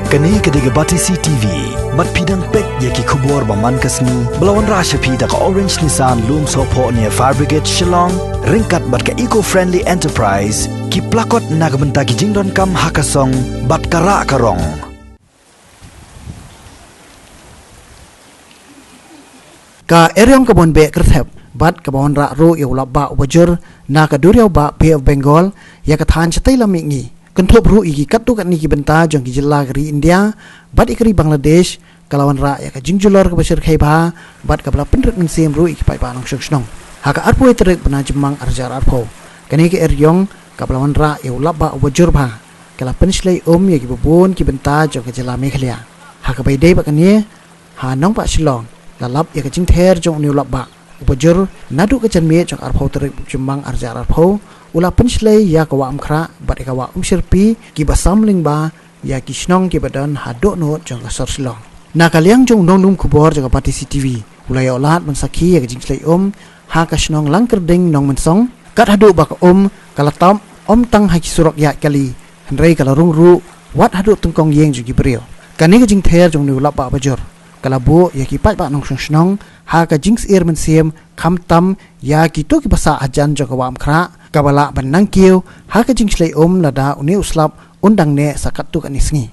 Kani kediga Batisi TV, mat pidang pek yaki kubur baman kasni, belawan rasha pida ka Orange Nissan Loom Sopo near Fire Brigade Shlong, ringkat bat ka eco-friendly enterprise, ki plakot nagbenta ki jingdon kam hakasong, bat kara karong. Ka eryong kabon be kerthep, bat kabon ra ro iulap ba ubajur, na kaduriaw ba Bay of Bengal, ya kathan chatay lamingi. Kentup ru iki katu kat niki benta jong ki jela keri India, bat ikeri Bangladesh, kalawan ra ya ka jingjulor ke basir khaiba, bat kabla penrek mensim ru iki pai panong Shnong. Haka arpo terek bena jemang arjar arpo. Kani ke eryong kablawan ra ya ulap ba ubajur ba. Kala Shlei ya ki bubun ki benta jong ke jela Meghalaya. Haka bai dei ba kani ha nong pa Shlong, lalap ya ka jing Ther jong ni ulap ba. Ubajur nadu ke janme jong arpo terek jemang arjar arpo. Ula Shlei ya kawa amkra bat kawa sirpi ki basamling ba ya ki Shnong ki badan hadok no jong ka Shlong. Na kaliang jong nong kubor jong Batisi TV. Ula ya olat mensaki ya jing Shlei ha ka Shnong Langkyrding Nongmensong kat hadok ba ka kalatam tang ha ki surok ya kali hendrei kala rung ru wat hadok tengkong Ïing jong ki Briew. Kani ka jing Ther jong ni ulap ba bajur. Kalabu ya ki pai ba nong Shnong ha ka jing mensiem kam tam ya ki to ki basa ajan jong kawa amkra kabala benang kiu ha ka jing Shlei lada uni uslap undang ne sakat tu kan isngi.